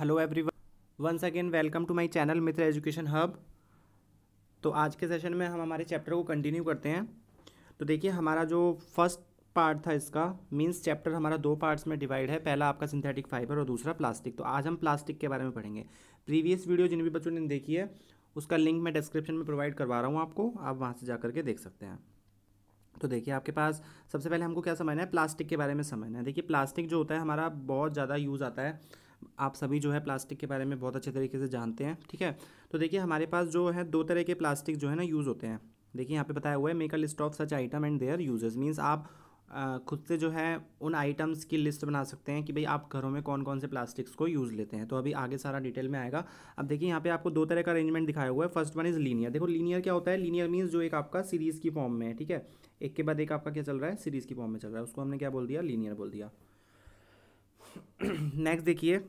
Hello everyone, once again welcome to my channel Mitra education hub. तो आज के session में हम हमारे चैप्टर को कंटिन्यू करते हैं। तो देखिए, हमारा जो फर्स्ट पार्ट था इसका मींस चैप्टर हमारा दो पार्ट्स में डिवाइड है। पहला आपका सिंथेटिक फाइबर और दूसरा प्लास्टिक। तो आज हम प्लास्टिक के बारे में पढ़ेंगे। प्रीवियस वीडियो जिन भी बच्चों ने देखी है उसका लिंक मैं डिस्क्रिप्शन में प्रोवाइड करवा रहा हूँ आपको, आप वहाँ से जा करके देख सकते हैं। तो देखिए, आपके पास सबसे पहले हमको क्या समझना है, प्लास्टिक के बारे में समझना है। देखिए, प्लास्टिक जो होता है हमारा बहुत ज़्यादा यूज़ आता है। आप सभी जो है प्लास्टिक के बारे में बहुत अच्छे तरीके से जानते हैं, ठीक है। तो देखिए, हमारे पास जो है दो तरह के प्लास्टिक जो है ना यूज़ होते हैं। देखिए, यहाँ पे बताया हुआ है make a list of such item and there uses. Means आप खुद से जो है उन आइटम्स की लिस्ट बना सकते हैं कि भाई आप घरों में कौन कौन से प्लास्टिक्स को यूज़ लेते हैं। तो अभी आगे सारा डिटेल में आएगा। अब देखिए, यहाँ पे आपको दो तरह का अरेंजमेंट दिखाया हुआ है। First one is linear. देखो, लीनियर क्या होता है, लीनियर मीन्स जो एक आपका सीरीज़ की फॉर्म में है, ठीक है। एक के बाद एक आपका क्या चल रहा है, सीरीज़ की फॉर्म में चल रहा है, उसको हमने क्या बोल दिया, लीनियर बोल दिया। नेक्स्ट देखिए,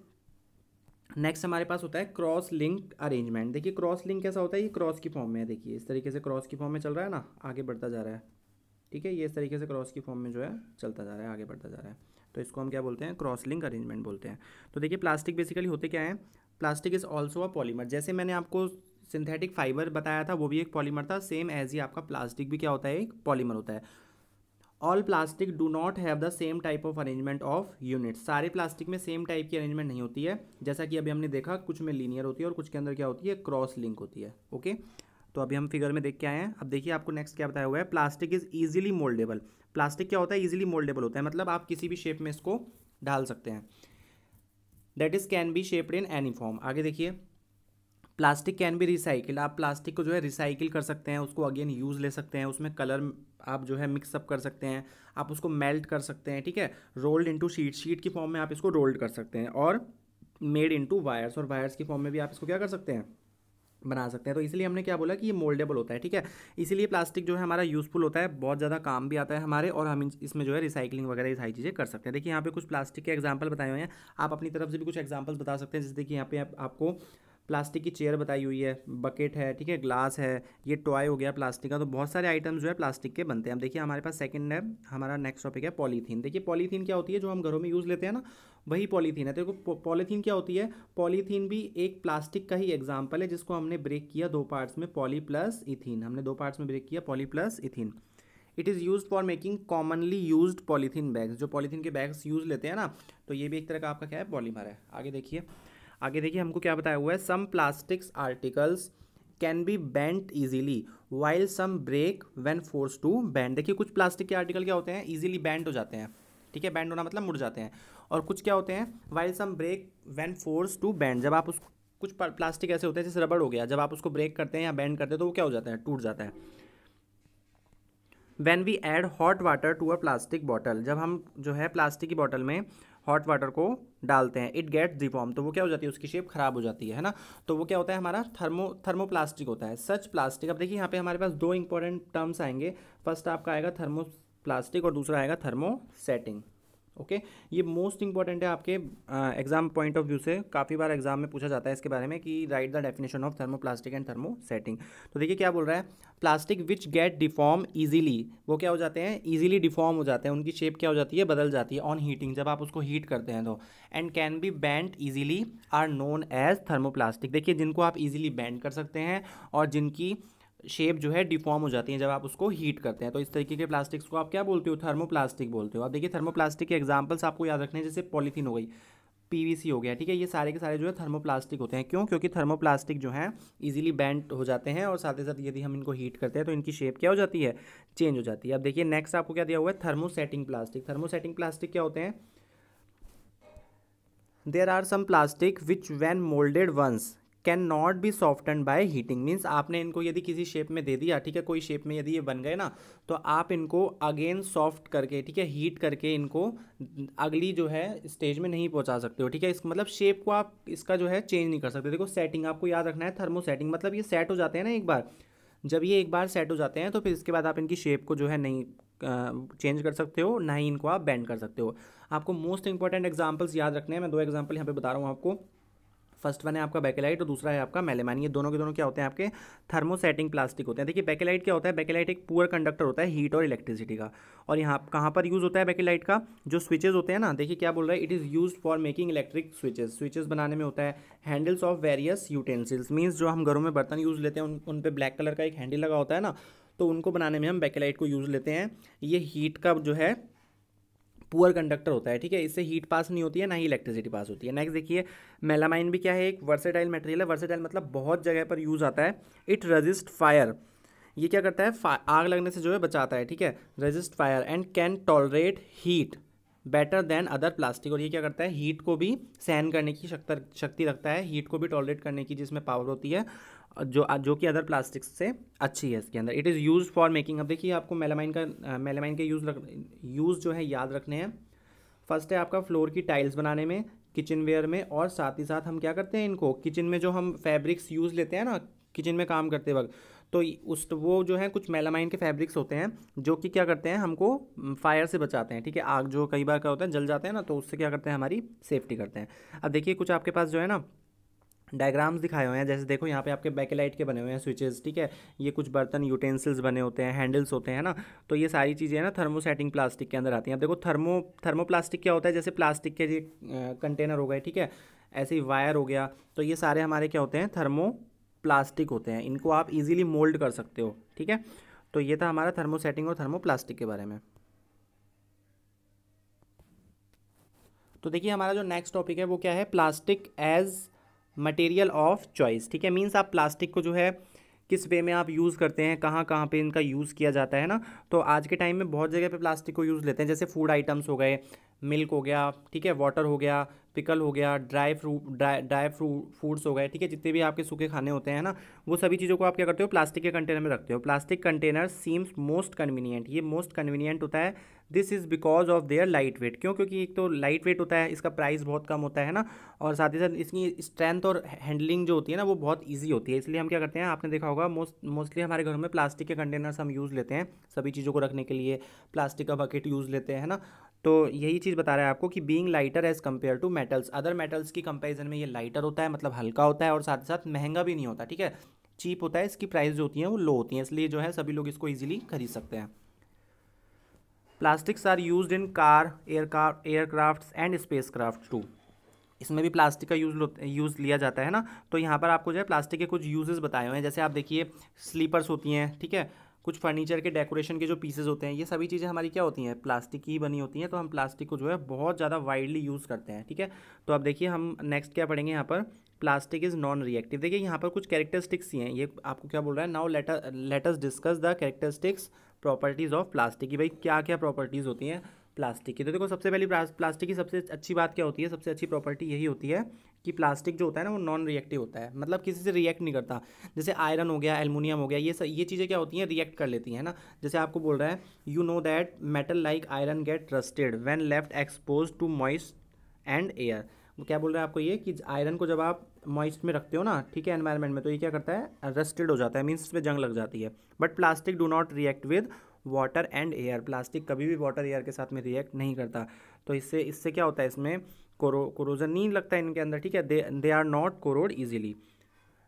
नेक्स्ट हमारे पास होता है क्रॉस लिंक अरेंजमेंट। देखिए, क्रॉस लिंक कैसा होता है, ये क्रॉस की फॉर्म में है। देखिए, इस तरीके से क्रॉस की फॉर्म में चल रहा है ना, आगे बढ़ता जा रहा है, ठीक है। ये इस तरीके से क्रॉस की फॉर्म में जो है चलता जा रहा है, आगे बढ़ता जा रहा है। तो इसको हम क्या बोलते हैं, क्रॉस लिंक अरेंजमेंट बोलते हैं। तो देखिए, प्लास्टिक बेसिकली होते क्या है, plastic is also a polymer. जैसे मैंने आपको सिंथेटिक फाइबर बताया था वो भी एक पॉलीमर था, सेम एज ही आपका प्लास्टिक भी क्या होता है, एक पॉलीमर होता है। All plastic do not have the same type of arrangement of unit. सारे प्लास्टिक में सेम टाइप की अरेंजमेंट नहीं होती है। जैसा कि अभी हमने देखा, कुछ में लीनियर होती है और कुछ के अंदर क्या होती है, क्रॉस लिंक होती है। ओके, तो अभी हम फिगर में देख के आए हैं। अब देखिए, आपको नेक्स्ट क्या बताया हुआ है, plastic is easily mouldable. Plastic क्या होता है, ईजिली मोल्डेबल होता है, मतलब आप किसी भी शेप में इसको डाल सकते हैं। That is can be shaped in any form. आगे देखिए, प्लास्टिक कैन बी रिसाइकिल। आप प्लास्टिक को जो है रिसाइकिल कर सकते हैं, उसको अगेन यूज़ ले सकते हैं, उसमें कलर आप जो है मिक्सअप कर सकते हैं, आप उसको मेल्ट कर सकते हैं, ठीक है। रोल्ड इनटू शीट, शीट की फॉर्म में आप इसको रोल्ड कर सकते हैं, और मेड इनटू वायर्स, और वायर्स की फॉर्म में भी आप इसको क्या कर सकते हैं, बना सकते हैं। तो इसलिए हमने क्या बोला कि ये मोल्डेबल होता है, ठीक है। इसीलिए प्लास्टिक जो है हमारा यूज़फुल होता है, बहुत ज़्यादा काम भी आता है हमारे, और हम इसमें जो है रिसाइकलिंग वगैरह ये सारी चीज़ें कर सकते हैं। देखिए, यहाँ पे कुछ प्लास्टिक के एग्जाम्पल बताए हुए हैं, आप अपनी तरफ से भी कुछ एग्जाम्पल्स बता सकते हैं। जैसे देखिए, यहाँ पे आपको प्लास्टिक की चेयर बताई हुई है, बकेट है, ठीक है, ग्लास है, ये टॉय हो गया प्लास्टिक का। तो बहुत सारे आइटम्स जो है प्लास्टिक के बनते हैं। अब देखिए, हमारे पास सेकंड है, हमारा नेक्स्ट टॉपिक है पॉलीथीन। देखिए, पॉलीथीन क्या होती है, जो हम घरों में यूज़ लेते हैं ना, वही पॉलीथीन है। देखो, पॉलीथीन क्या होती है, पॉलीथीन भी एक प्लास्टिक का ही एग्जाम्पल है, जिसको हमने ब्रेक किया दो पार्ट्स में, पॉली प्लस इथीन। हमने दो पार्ट्स में ब्रेक किया, poly plus ethene. It is use for making commonly used polythene bags. जो पॉलीथीन के बैग्स यूज़ लेते हैं ना, तो ये भी एक तरह का आपका क्या है, पॉलीमर है। आगे देखिए, आगे देखिए, हमको क्या बताया हुआ है, some plastics articles can be bent easily while some break when force to bend. देखिए, कुछ प्लास्टिक के आर्टिकल क्या होते हैं, ईजिली बेंड हो जाते हैं, ठीक है, बेंड होना मतलब मुड़ जाते हैं। और कुछ क्या होते हैं, while some break when force to bend. जब आप उस कुछ प्लास्टिक ऐसे होते हैं, जैसे रबड़ हो गया, जब आप उसको ब्रेक करते हैं या बेंड करते हैं तो वो क्या हो जाता है, टूट जाता है। When we add hot water to a plastic bottle, जब हम जो है प्लास्टिक की बॉटल में हॉट वाटर को डालते हैं, इट गेट्स डिफॉर्म, तो वो क्या हो जाती है, उसकी शेप खराब हो जाती है ना। तो वो क्या होता है, हमारा थर्मोप्लास्टिक होता है, सच प्लास्टिक। अब देखिए, यहाँ पे हमारे पास दो इंपॉर्टेंट टर्म्स आएंगे। फर्स्ट आपका आएगा थर्मोप्लास्टिक और दूसरा आएगा थर्मोसेटिंग। ओके, ये मोस्ट इंपॉर्टेंट है आपके एग्जाम पॉइंट ऑफ व्यू से। काफ़ी बार एग्जाम में पूछा जाता है इसके बारे में कि write the definition of thermoplastic and thermosetting. तो देखिए, क्या बोल रहा है, plastic which get deform easily, वो क्या हो जाते हैं, इजीली डिफॉर्म हो जाते हैं, उनकी शेप क्या हो जाती है, बदल जाती है ऑन हीटिंग, जब आप उसको हीट करते हैं तो। And can be bent easily are known as thermoplastic. देखिए, जिनको आप इजीली बेंड कर सकते हैं और जिनकी शेप जो है डिफॉर्म हो जाती है जब आप उसको हीट करते हैं, तो इस तरीके के प्लास्टिक्स को आप क्या बोलते हो, थर्मोप्लास्टिक बोलते हो। अब देखिए, थर्मोप्लास्टिक के एग्जांपल्स आपको याद रखने हैं, जैसे पॉलीथीन हो गई, पीवीसी हो गया, ठीक है, ये सारे के सारे जो है थर्मोप्लास्टिक होते हैं। क्यों, क्योंकि थर्मोप्लास्टिक जो है इजीली बेंड हो जाते हैं, और साथ ही साथ यदि हम इनको हीट करते हैं तो इनकी शेप क्या हो जाती है, चेंज हो जाती है। अब देखिए, नेक्स्ट आपको क्या दिया हुआ है, थर्मोसेटिंग प्लास्टिक। थर्मोसेटिंग प्लास्टिक क्या होते हैं, there are some plastic which when moulded once can not be soften by heating. Means आपने इनको यदि किसी शेप में दे दिया, ठीक है, कोई शेप में यदि ये बन गए ना, तो आप इनको अगेन सॉफ्ट करके, ठीक है, हीट करके इनको अगली जो है स्टेज में नहीं पहुंचा सकते हो, ठीक है। इस मतलब शेप को आप इसका जो है चेंज नहीं कर सकते। देखो, सेटिंग आपको याद रखना है, थर्मो सेटिंग मतलब ये सेट हो जाते हैं ना एक बार, जब ये एक बार सेट हो जाते हैं तो फिर इसके बाद आप इनकी शेप को जो है नहीं चेंज कर सकते हो, ना ही इनको आप बेंड कर सकते हो। आपको मोस्ट इंपॉर्टेंट एग्जांपल्स याद रखने हैं, मैं दो एग्जांपल यहाँ पे बता रहा हूँ आपको। फर्स्ट वन है आपका बेकेलाइट और दूसरा है आपका मेलामाइन। ये दोनों के दोनों क्या होते हैं आपके थर्मोसेटिंग प्लास्टिक होते हैं। देखिए बेकेलाइट क्या होता है, बेकेलाइट एक पुअर कंडक्टर होता है हीट और इलेक्ट्रिसिटी का। और यहाँ कहाँ पर यूज़ होता है बेकेलाइट का, जो स्विचेज होते हैं ना, देखिए क्या बोल रहा है, it is use for making electric switches, switches बनाने में होता है। Handles of various utensils, means जो हम घरों में बर्तन यूज़ लेते हैं उन पे ब्लैक कलर का एक हैंडल लगा होता है ना, तो उनको बनाने में हम बेकेलाइट को यूज़ लेते हैं। ये हीट का जो है पुअर कंडक्टर होता है, ठीक है, इससे हीट पास नहीं होती है ना ही इलेक्ट्रिसिटी पास होती है। नेक्स्ट देखिए मेलामाइन भी क्या है, एक वर्सेटाइल मटेरियल है। वर्सेटाइल मतलब बहुत जगह पर यूज़ आता है। इट रेजिस्ट फायर, ये क्या करता है, आग लगने से जो है बचाता है, ठीक है, resist fire and can tolerate heat better than other plastic. और ये क्या करता है, हीट को भी सहन करने की शक्ति रखता है, हीट को भी टॉलरेट करने की जिसमें पावर होती है, जो कि अदर प्लास्टिक्स से अच्छी है इसके अंदर। It is use for making, अब देखिए आपको मेलामाइन के यूज़ जो है याद रखने हैं। फर्स्ट है आपका फ्लोर की टाइल्स बनाने में, किचन वेयर में, और साथ ही साथ हम क्या करते हैं इनको किचन में जो हम फैब्रिक्स यूज़ लेते हैं ना किचन में काम करते वक्त, तो उस वो जो है कुछ मेलामाइन के फैब्रिक्स होते हैं जो कि क्या करते हैं हमको फायर से बचाते हैं, ठीक है, आग जो कई बार क्या होता है जल जाते हैं ना, तो उससे क्या करते हैं हमारी सेफ्टी करते हैं। अब देखिए कुछ आपके पास जो है ना डायग्राम्स दिखाए हुए हैं, जैसे देखो यहाँ पे आपके बैकेलाइट के बने हुए हैं स्विचेस, ठीक है, ये कुछ बर्तन यूटेंसिल्स बने होते हैं, हैंडल्स होते हैं ना, तो ये सारी चीज़ें ना थर्मोसेटिंग प्लास्टिक के अंदर आती हैं। अब देखो थर्मोप्लास्टिक क्या होता है, जैसे प्लास्टिक के ये कंटेनर हो गए, ठीक है, ऐसे ही वायर हो गया, तो ये सारे हमारे क्या होते हैं थर्मोप्लास्टिक होते हैं, इनको आप इजीली मोल्ड कर सकते हो, ठीक है। तो ये था हमारा थर्मोसेटिंग और थर्मोप्लास्टिक के बारे में। तो देखिए हमारा जो नेक्स्ट टॉपिक है वो क्या है, plastic as material of choice, ठीक है, मीन्स आप प्लास्टिक को जो है किस वे में आप यूज़ करते हैं, कहाँ कहाँ पे इनका यूज़ किया जाता है ना। तो आज के टाइम में बहुत जगह पे प्लास्टिक को यूज़ लेते हैं, जैसे फूड आइटम्स हो गए, मिल्क हो गया, ठीक है, वाटर हो गया, पिकल हो गया, ड्राई फ्रूट्स हो गए, ठीक है, जितने भी आपके सूखे खाने होते हैं ना, वो सभी चीज़ों को आप क्या करते हो प्लास्टिक के कंटेनर में रखते हो। Plastic container seems most convenient, ये मोस्ट कन्वीनियंट होता है, this is because of their light weight, क्यों, क्योंकि एक तो लाइट वेट होता है, इसका प्राइस बहुत कम होता है ना, और साथ ही साथ इसकी स्ट्रेंथ और हैंडलिंग जो होती है ना वो बहुत ईजी होती है, इसलिए हम क्या करते हैं, आपने देखा होगा मोस्टली हमारे घरों में प्लास्टिक के कंटेनर्स हम यूज़ लेते हैं सभी चीज़ों को रखने के लिए, प्लास्टिक का बकेट यूज़ लेते हैं ना। तो यही चीज़ बता रहा है आपको कि being lighter as compare to metals, other metals की कंपैरिजन में ये लाइटर होता है, मतलब हल्का होता है, और साथ ही साथ महंगा भी नहीं होता, ठीक है, चीप होता है, इसकी प्राइस जो होती है वो लो होती हैं, इसलिए जो है सभी लोग इसको ईजिली खरीद सकते हैं। Plastics are used in car, aircrafts and space craft too, इसमें भी प्लास्टिक का यूज़ लिया जाता है ना। तो यहाँ पर आपको जो है प्लास्टिक के कुछ यूजेस बताए हुए हैं, जैसे आप देखिए स्लीपर्स होती हैं, ठीक है, कुछ फर्नीचर के डेकोरेशन के जो पीसेज होते हैं, ये सभी चीज़ें हमारी क्या होती हैं प्लास्टिक की ही बनी होती हैं, तो हम प्लास्टिक को जो है बहुत ज़्यादा वाइडली यूज़ करते हैं, ठीक है। तो अब देखिए हम नेक्स्ट क्या पढ़ेंगे यहाँ पर, प्लास्टिक इज़ नॉन रिएक्टिव। देखिए यहाँ पर कुछ कैरेक्टरिस्टिक्स ही हैं, ये आपको क्या बोल रहा है, now let us discuss the characteristics properties of plastic, की भाई क्या क्या प्रॉपर्टीज़ होती हैं प्लास्टिक की। तो देखो सबसे पहली प्लास्टिक की सबसे अच्छी बात क्या होती है, सबसे अच्छी प्रॉपर्टी यही होती है कि प्लास्टिक जो होता है ना वो नॉन रिएक्टिव होता है, मतलब किसी से रिएक्ट नहीं करता। जैसे आयरन हो गया, एल्युमिनियम हो गया, ये चीज़ें क्या होती हैं रिएक्ट कर लेती हैं ना। जैसे आपको बोल रहा है you know that metal like iron get rusted when left expose to moist and air. वो क्या बोल रहा है आपको ये कि आयरन को जब आप मॉइस्ट में रखते हो ना, ठीक है, एनवायरनमेंट में, तो ये क्या करता है रस्टेड हो जाता है, मीन्स इसमें जंग लग जाती है। But plastic do not react with water and air, plastic कभी भी वाटर एयर के साथ में रिएक्ट नहीं करता। तो इससे क्या होता है, इसमें कोरोजन नहीं लगता इनके अंदर, ठीक है, they are not corrode easily,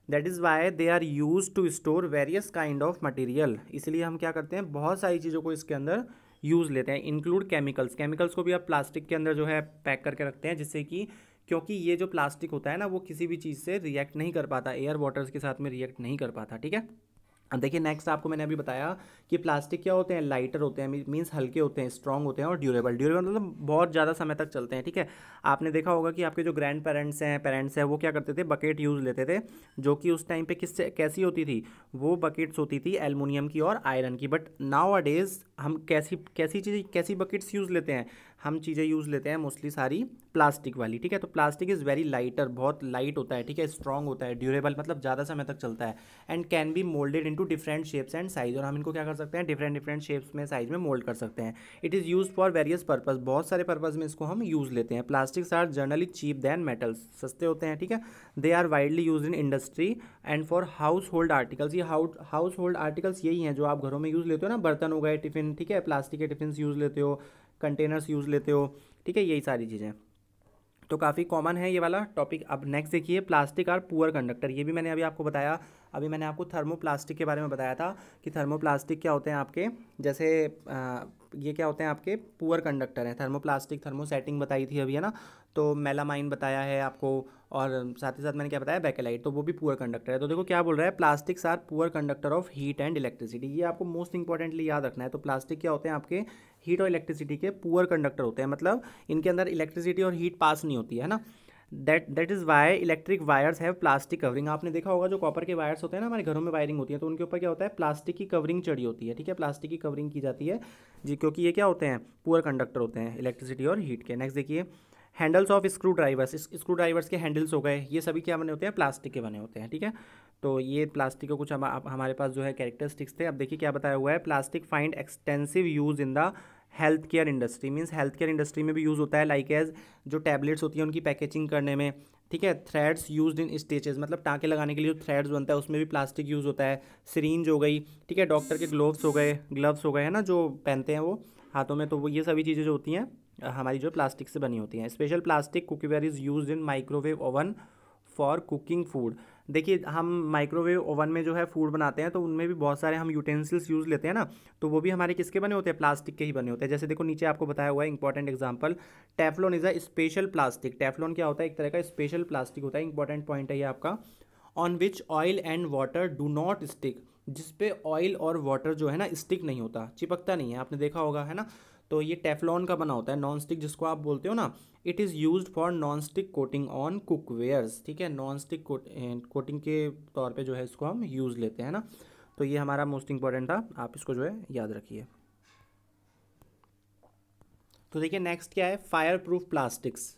that is why they are use to store various kind of material. इसलिए हम क्या करते हैं बहुत सारी चीज़ों को इसके अंदर यूज़ लेते हैं, इंक्लूड केमिकल्स को भी आप प्लास्टिक के अंदर जो है पैक करके रखते हैं, जिससे कि क्योंकि ये जो प्लास्टिक होता है ना वो किसी भी चीज़ से रिएक्ट नहीं कर पाता, एयर वाटर्स के साथ में रिएक्ट नहीं कर पाता, ठीक है। अब देखिए नेक्स्ट आपको मैंने अभी बताया कि प्लास्टिक क्या होते हैं, लाइटर होते हैं, मीन्स हल्के होते हैं, स्ट्रॉन्ग होते हैं, और ड्यूरेबल मतलब बहुत ज़्यादा समय तक चलते हैं, ठीक है। आपने देखा होगा कि आपके जो ग्रैंड पेरेंट्स हैं वो क्या करते थे, बकेट यूज़ लेते थे, जो कि उस टाइम पे किससे कैसी होती थी, वो बकेट्स होती थी एल्युमिनियम की और आयरन की। बट नाउ अ डेज़ हम कैसी बकेट्स यूज़ लेते हैं, हम चीज़ें यूज़ लेते हैं मोस्टली सारी प्लास्टिक वाली, ठीक है। तो प्लास्टिक इज़ वेरी लाइटर, बहुत लाइट होता है, ठीक है, स्ट्रॉन्ग होता है, ड्यूरेबल मतलब ज़्यादा समय तक चलता है, and can be moulded into different shapes and size, और हम इनको क्या कर सकते हैं डिफरेंट शेप्स में साइज में मोल्ड कर सकते हैं। It is use for various purpose, बहुत सारे पर्पज में इसको हम यूज़ लेते हैं। Plastics are generally cheap than metals, सस्ते होते हैं, ठीक है। They are widely use in industry and for household articles, ये हाउस होल्ड आर्टिकल्स यही हैं जो आप घरों में यूज़ लेते हो ना, बर्तन हो गए, टिफ़िन, ठीक है, प्लास्टिक के टिफ़िन यूज़ लेते हो, कंटेनर्स यूज़ लेते हो, ठीक है, यही सारी चीज़ें। तो काफ़ी कॉमन है ये वाला टॉपिक। अब नेक्स्ट देखिए, प्लास्टिक आर पुअर कंडक्टर। ये भी मैंने अभी आपको बताया, अभी मैंने आपको थर्मोप्लास्टिक के बारे में बताया था कि थर्मोप्लास्टिक क्या होते हैं आपके, जैसे ये क्या होते हैं आपके पुअर कंडक्टर हैं। थर्मोप्लास्टिक, थर्मोसेटिंग बताई थी अभी, है ना। तो मेलामाइन बताया है आपको, और साथ ही साथ मैंने क्या बताया, बेकेलाइट, तो वो भी पुअर कंडक्टर है। तो देखो क्या बोल रहा है, plastics are poor conductor of heat and electricity. ये आपको मोस्ट इंपॉर्टेंटली याद रखना है। तो प्लास्टिक क्या होते हैं आपके, हीट और इलेक्ट्रिसिटी के पुअर कंडक्टर होते हैं, मतलब इनके अंदर इलेक्ट्रिसिटी और हीट पास नहीं होती है ना। That is Y electric wires have plastic covering. आपने देखा होगा जो कॉपर के वायर्स होते हैं ना, हमारे घरों में वायरिंग होती है, तो उनके ऊपर क्या होता है, प्लास्टिक की कवरिंग चढ़ी होती है, ठीक है, प्लास्टिक की कवरिंग की जाती है जी, क्योंकि ये क्या होते हैं, पुअर कंडक्टर होते हैं इलेक्ट्रिसिटी और हीट के। नेक्स्ट देखिए, handles of screw drivers. Screw drivers के हैंडल्स हो गए, ये सभी क्या बने होते हैं, प्लास्टिक के बने होते हैं, ठीक है। तो ये प्लास्टिक का कुछ हमारे पास जो है कैरेक्टरिस्टिक्स थे। अब देखिए क्या बताया हुआ है, plastic find extensive use in the health care industry. Means health care industry में भी यूज़ होता है, लाइक एज जो टैबलेट्स होती हैं उनकी पैकेजिंग करने में, ठीक है। थ्रेड्स यूज्ड इन स्टिचेस, मतलब टाँके लगाने के लिए जो थ्रेड्स बनता है उसमें भी प्लास्टिक यूज़ होता है। सिरिंज हो गई, ठीक है, डॉक्टर के ग्लोव्स हो गए, ग्लव्स हो गए, है ना, जो पहनते हैं वो हाथों में, तो वो ये सभी चीज़ें जो होती हैं हमारी जो प्लास्टिक से बनी होती हैं। Special plastic cookware is used in microwave oven for cooking food. देखिए हम माइक्रोवेव ओवन में जो है फूड बनाते हैं, तो उनमें भी बहुत सारे हम यूटेंसिल्स यूज़ लेते हैं ना, तो वो भी हमारे किसके बने होते हैं, प्लास्टिक के ही बने होते हैं। जैसे देखो नीचे आपको बताया हुआ है important example, Teflon is a special plastic. Teflon क्या होता है, एक तरह का स्पेशल प्लास्टिक होता है, इंपॉर्टेंट पॉइंट है ये आपका। On which oil and water do not stick, जिसपे ऑयल और वाटर जो है ना स्टिक नहीं होता, चिपकता नहीं है, आपने देखा होगा, है ना। तो ये टेफ्लॉन का बना होता है, नॉन स्टिक जिसको आप बोलते हो ना। It is used for non stick coating on cookwares, ठीक है, नॉन स्टिक कोटिंग के तौर पे जो है इसको हम यूज़ लेते हैं ना। तो ये हमारा मोस्ट इंपॉर्टेंट था, आप इसको जो है याद रखिए। तो देखिए नेक्स्ट क्या है, fire proof plastics.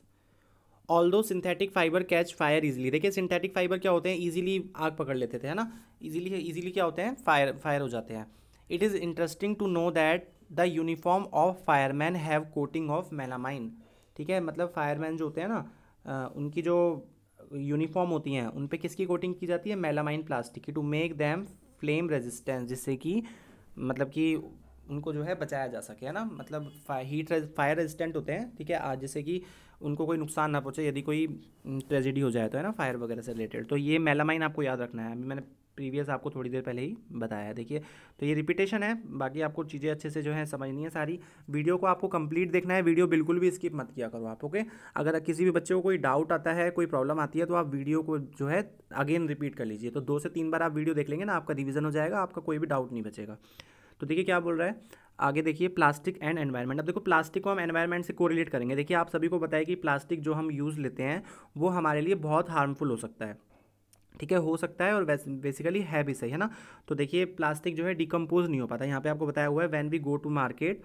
Although synthetic fibre catch fire easily. देखिए सिंथेटिक फाइबर क्या होते हैं, इजीली आग पकड़ लेते थे, है ना, इजीली क्या होते हैं, फायर हो जाते हैं। It is interesting to know that the uniform of fireman have coating of melamine, ठीक है, मतलब फायरमैन जो होते हैं ना उनकी जो यूनिफॉर्म होती हैं उन पे किसकी कोटिंग की जाती है, मेलामाइन प्लास्टिक की, to make them flame resistance, जिससे कि मतलब कि उनको जो है बचाया जा सके, है ना, मतलब फायर रेजिस्टेंट होते हैं, ठीक है, आज जैसे कि उनको कोई नुकसान ना पहुंचे यदि कोई ट्रेजेडी हो जाए तो, है ना, फायर वगैरह से रिलेटेड। तो ये मेलामाइन आपको याद रखना है, अभी मैंने प्रीवियस आपको थोड़ी देर पहले ही बताया है। देखिए तो ये रिपीटेशन है, बाकी आपको चीज़ें अच्छे से जो है समझनी है सारी। वीडियो को आपको कंप्लीट देखना है, वीडियो बिल्कुल भी स्किप मत किया करो आप, ओके। अगर किसी भी बच्चे को कोई डाउट आता है, कोई प्रॉब्लम आती है, तो आप वीडियो को जो है अगेन रिपीट कर लीजिए। तो 2 से 3 बार आप वीडियो देख लेंगे ना, आपका रिविजन हो जाएगा, आपका कोई भी डाउट नहीं बचेगा। तो देखिए क्या बोल रहा है आगे, देखिए प्लास्टिक एंड एनवायरनमेंट। अब देखो प्लास्टिक को हम एनवायरनमेंट से कोरिलेट करेंगे। देखिए आप सभी को पता है कि प्लास्टिक जो हम यूज़ लेते हैं वो हमारे लिए बहुत हार्मफुल हो सकता है, ठीक है, हो सकता है, और बेसिकली है भी सही, है ना। तो देखिए प्लास्टिक जो है डिकम्पोज नहीं हो पाता। यहाँ पे आपको बताया हुआ है, when we go to market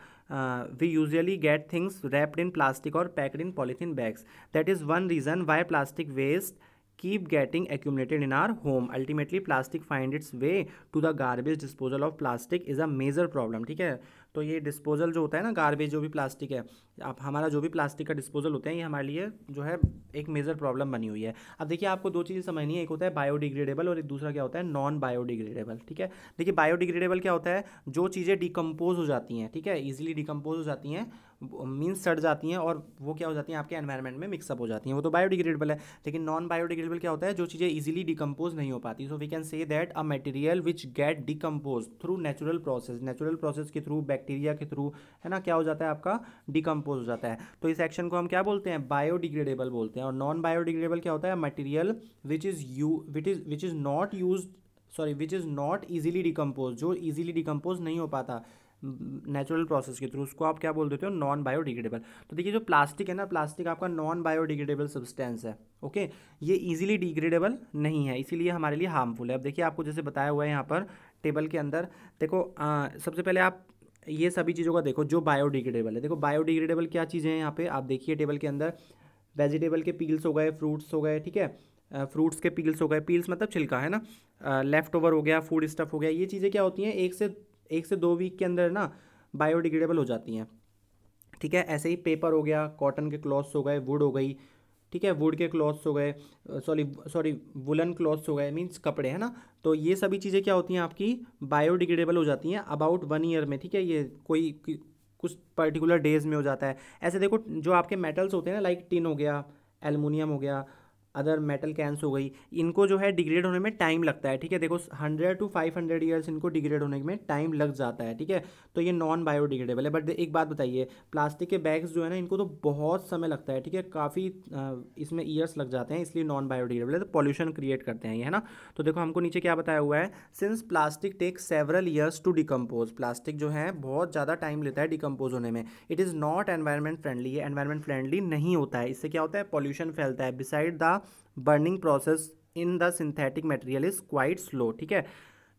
we usually get things wrapped in plastic और packed in polythene bags. That is one reason why plastic waste keep getting accumulated in our home. Ultimately plastic find its way to the garbage. Disposal of plastic is a major problem, ठीक है। तो ये disposal जो होता है ना, garbage जो भी प्लास्टिक है, आप हमारा जो भी प्लास्टिक का डिस्पोजल होते हैं, ये हमारे लिए जो है एक मेजर प्रॉब्लम बनी हुई है। अब देखिए आपको 2 चीज़ें समझनी है, एक होता है बायोडिग्रेडेबल और एक दूसरा क्या होता है, नॉन बायोडिग्रेडेबल, ठीक है। देखिए बायोडिग्रेडेबल क्या होता है, जो चीज़ें डिकम्पोज हो जाती हैं, ठीक है, ईजिली डिकम्पोज हो जाती हैं, मीन्स सड़ जाती हैं, और वो क्या हो जाती हैं, आपके एनवायरनमेंट में मिक्सअप हो जाती हैं, वो तो बायोडिग्रेडेबल है। लेकिन नॉन बायोडिग्रेडेबल क्या होता है, जो चीज़ें इजीली डिकम्पोज नहीं हो पाती। So we can say that a material which get decompose through natural process, natural process के थ्रू, बैक्टीरिया के थ्रू, है ना, क्या हो जाता है, आपका डिकम्पोज हो जाता है। तो इस एक्शन को हम क्या बोलते हैं, बायोडिग्रेडेबल बोलते हैं। और नॉन बायोडिग्रेडेबल क्या होता है, material which is not use sorry which is not easily decompose, जो ईजिली डिकम्पोज नहीं हो पाता नेचुरल प्रोसेस के थ्रू, उसको आप क्या बोल देते हो, नॉन बायोडिग्रेडेबल। तो देखिए जो प्लास्टिक है ना, प्लास्टिक आपका नॉन बायोडिग्रेडेबल सब्सटेंस है, ओके, ये इजीली डिग्रेडेबल नहीं है, इसीलिए हमारे लिए हार्मफुल है। अब देखिए आपको जैसे बताया हुआ है यहाँ पर टेबल के अंदर, देखो सबसे पहले आप ये सभी चीज़ों का देखो जो बायोडिग्रेडेबल है। देखो बायोडिग्रेडेबल क्या चीज़ें हैं यहाँ पे, आप देखिए टेबल के अंदर, वेजिटेबल के पील्स हो गए, फ्रूट्स हो गए, ठीक है, फ्रूट्स के पील्स हो गए, पील्स मतलब छिलका, है ना, लेफ्ट ओवर हो गया, फूड स्टफ हो गया, ये चीज़ें क्या होती हैं, एक से 2 वीक के अंदर ना बायोडिग्रेडेबल हो जाती हैं, ठीक है। ऐसे ही पेपर हो गया, कॉटन के क्लॉथ्स हो गए, वुड हो गई, ठीक है, वुड के क्लॉथ्स हो गए, सॉरी वुलन क्लॉथ्स हो गए, मीन्स कपड़े, है ना। तो ये सभी चीज़ें क्या होती हैं आपकी, बायोडिग्रेडेबल हो जाती हैं अबाउट 1 ईयर में, ठीक है, ये कुछ पर्टिकुलर डेज में हो जाता है। ऐसे देखो जो आपके मेटल्स होते हैं ना, लाइक टिन हो गया, एल्युमिनियम हो गया, अदर मेटल कैंस हो गई, इनको जो है डिग्रेड होने में टाइम लगता है, ठीक है। देखो 100 to 500 ईयर्स इनको डिग्रेड होने में टाइम लग जाता है, ठीक है। तो ये नॉन बायोडिग्रेडेबल है। बट एक बात बताइए, प्लास्टिक के बैग्स जो है ना, इनको तो बहुत समय लगता है, ठीक है, काफ़ी इसमें ईयर्स लग जाते हैं, इसलिए नॉन बायोडिग्रेडेबल है, तो पॉल्यूशन क्रिएट करते हैं ये, है ना। तो देखो हमको नीचे क्या बताया हुआ है, since plastic take several years to decompose, plastic जो है बहुत ज़्यादा टाइम लेता है डिकम्पोज होने में, it is not environment friendly, ये एनवायरमेंट फ्रेंडली नहीं होता है। इससे क्या होता है, पॉल्यूशन फैलता है। Beside the burning process in the synthetic material is quite slow, ठीक है,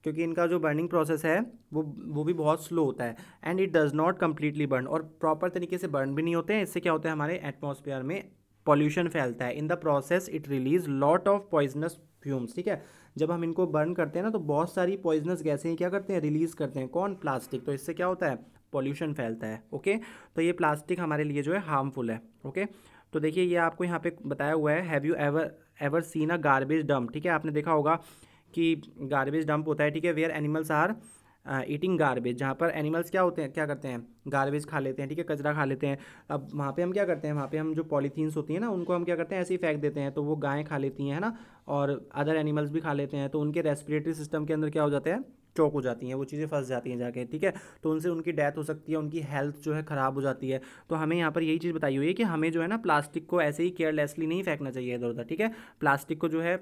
क्योंकि इनका जो बर्निंग प्रोसेस है वो भी बहुत स्लो होता है। And it does not completely burn, और प्रॉपर तरीके से बर्न भी नहीं होते हैं। इससे क्या होता है, हमारे एटमॉस्फेयर में पॉल्यूशन फैलता है। In the process it release lot of poisonous fumes, ठीक है। जब हम इनको बर्न करते हैं ना, तो बहुत सारी पॉइजनस गैसें क्या करते हैं, रिलीज करते हैं। कौन, प्लास्टिक। तो इससे क्या होता है, पॉल्यूशन फैलता है। ओके, तो ये प्लास्टिक हमारे लिए जो है हार्मफुल है। ओके, तो देखिए ये आपको यहाँ पे बताया हुआ है, have you ever seen a garbage dump, ठीक है। आपने देखा होगा कि गार्बेज डंप होता है, ठीक है, where animals are eating garbage, जहाँ पर एनिमल्स क्या होते हैं, क्या करते हैं, गार्बेज खा लेते हैं, ठीक है, कचरा खा लेते हैं। अब वहाँ पे हम क्या करते हैं, वहाँ पे हम जो पॉलीथीन्स होती हैं ना, उनको हम क्या करते हैं, ऐसे ही फेंक देते हैं, तो वो गायें खा लेती हैं, है ना, और अदर एनिमल्स भी खा लेते हैं। तो उनके रेस्पिरेटरी सिस्टम के अंदर क्या हो जाता है, चौक हो जाती हैं, वो चीज़ें फंस जाती हैं जाके, ठीक है। तो उनसे उनकी डेथ हो सकती है, उनकी हेल्थ जो है ख़राब हो जाती है। तो हमें यहाँ पर यही चीज़ बताई हुई है कि हमें जो है ना, प्लास्टिक को ऐसे ही केयरलेसली नहीं फेंकना चाहिए इधर उधर, ठीक है। प्लास्टिक को जो है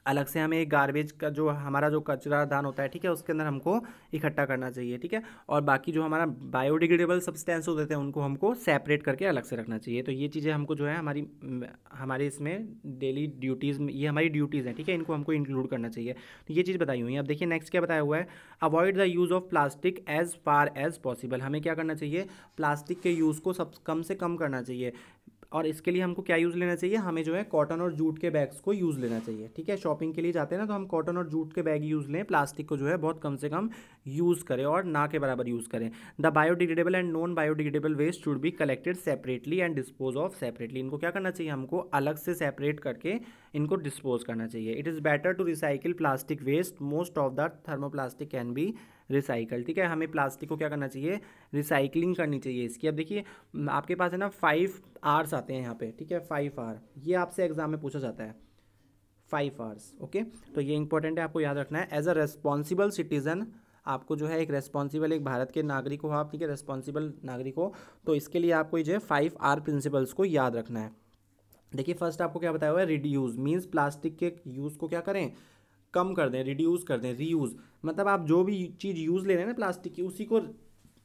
अलग से हमें एक गार्बेज का जो हमारा जो कचरा दान होता है, ठीक है, उसके अंदर हमको इकट्ठा करना चाहिए, ठीक है। और बाकी जो हमारा बायोडिग्रेडेबल सब्सटेंस होते हैं उनको हमको सेपरेट करके अलग से रखना चाहिए। तो ये चीज़ें हमको जो है हमारे इसमें डेली ड्यूटीज़ में, ये हमारी ड्यूटीज़ हैं, ठीक है, इनको हमको इंक्लूड करना चाहिए। तो ये चीज़ बताई हुई है। अब देखिए नेक्स्ट क्या बताया हुआ है, avoid the use of plastic as far as possible, हमें क्या करना चाहिए, प्लास्टिक के यूज़ को सब कम से कम करना चाहिए। और इसके लिए हमको क्या यूज़ लेना चाहिए, हमें जो है कॉटन और जूट के बैग्स को यूज़ लेना चाहिए, ठीक है। शॉपिंग के लिए जाते हैं ना, तो हम कॉटन और जूट के बैग यूज़ लें, प्लास्टिक को जो है बहुत कम से कम यूज़ करें और ना के बराबर यूज़ करें। The biodegradable and non biodegradable waste should be collected separately and dispose of separately, इनको क्या करना चाहिए, हमको अलग से सेपरेट करके इनको डिस्पोज करना चाहिए। It is better to recycle plastic waste, most of the thermoplastic can be recycle, ठीक है। हमें प्लास्टिक को क्या करना चाहिए, रिसाइकलिंग करनी चाहिए इसकी। अब देखिए आपके पास है ना 5 आवर्स आते हैं यहाँ पे, ठीक है, 5 आवर, ये आपसे एग्जाम में पूछा जाता है, 5 आवर्स। ओके, तो ये इंपॉर्टेंट है, आपको याद रखना है। एज अ रेस्पॉन्सिबल सिटीजन, आपको जो है एक रेस्पॉन्सिबल, एक भारत के नागरिक हो आप, ठीक है, रेस्पॉन्सिबल नागरिक हो, तो इसके लिए आपको जो है 5 आर प्रिंसिपल्स को याद रखना है। देखिए फर्स्ट आपको क्या बताया हुआ है, रिड्यूस मीन्स प्लास्टिक के यूज़ को क्या करें, कम कर दें, रिड्यूस कर दें। रीयूज़ मतलब आप जो भी चीज़ यूज़ ले रहे हैं ना प्लास्टिक की, उसी को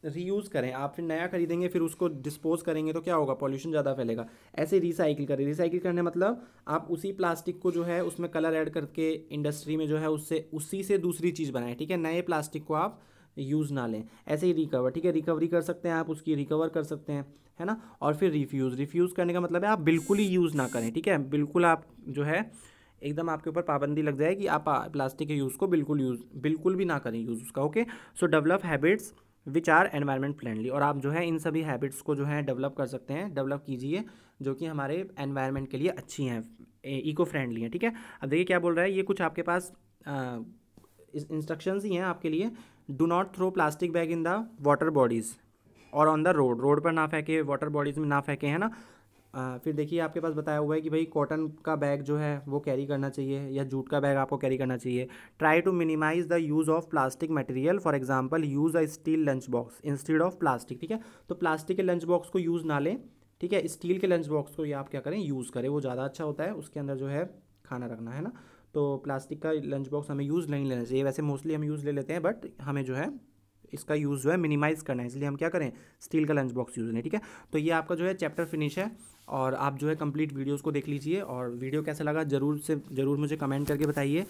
रीयूज़ करें। आप फिर नया खरीदेंगे, फिर उसको डिस्पोज करेंगे, तो क्या होगा, पॉल्यूशन ज़्यादा फैलेगा। ऐसे रिसाइकिल करें, रिसाइकिल करने मतलब आप उसी प्लास्टिक को जो है उसमें कलर ऐड करके इंडस्ट्री में जो है उससे उसी से दूसरी चीज़ बनाएं, ठीक है। नए प्लास्टिक को आप यूज़ ना लें। ऐसे ही रिकवर, ठीक है, रिकवरी कर सकते हैं आप, उसकी रिकवर कर सकते हैं, है ना। और फिर रिफ्यूज़, रिफ्यूज़ करने का मतलब है आप बिल्कुल ही यूज़ ना करें, ठीक है, बिल्कुल आप जो है एकदम आपके ऊपर पाबंदी लग जाए कि आप प्लास्टिक के यूज़ को बिल्कुल भी ना करें यूज़ उसका। Okay, so develop habits which are environment friendly, और आप जो है इन सभी हैबिट्स को जो है डेवलप कर सकते हैं, डेवलप कीजिए, जो कि हमारे एनवायरनमेंट के लिए अच्छी हैं, इको फ्रेंडली हैं, ठीक है। अब देखिए क्या बोल रहा है, ये कुछ आपके पास इंस्ट्रक्शंस ही हैं आपके लिए। Do not throw plastic bag in the water bodies और ऑन द रोड, रोड पर ना फेंके, वाटर बॉडीज़ में ना फेंके, है ना। फिर देखिए आपके पास बताया हुआ है कि भाई कॉटन का बैग जो है वो कैरी करना चाहिए, या जूट का बैग आपको कैरी करना चाहिए। Try to minimise the use of plastic material, for example use a steel lunch box instead of plastic, ठीक है। तो प्लास्टिक के लंच बॉक्स को यूज़ ना लें, ठीक है, स्टील के लंच बॉक्स को ये आप क्या करें, यूज़ करें, वो ज़्यादा अच्छा होता है, उसके अंदर जो है खाना रखना, है ना। तो प्लास्टिक का लंच बॉक्स हमें यूज़ नहीं लेना चाहिए, वैसे मोस्टली हम यूज़ ले लेते हैं, बट हमें जो है इसका यूज़ जो है मिनिमाइज़ करना है, इसलिए हम क्या करें, स्टील का लंच बॉक्स यूज़ लें, ठीक है। तो ये आपका जो है चैप्टर फिनिश है, और आप जो है कंप्लीट वीडियोस को देख लीजिए, और वीडियो कैसा लगा ज़रूर मुझे कमेंट करके बताइए।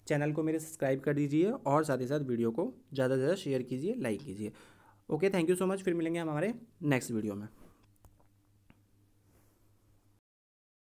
चैनल को मेरे सब्सक्राइब कर दीजिए, और साथ ही साथ वीडियो को ज़्यादा से ज़्यादा शेयर कीजिए, लाइक कीजिए। Okay, thank you so much, फिर मिलेंगे हम हमारे नेक्स्ट वीडियो में।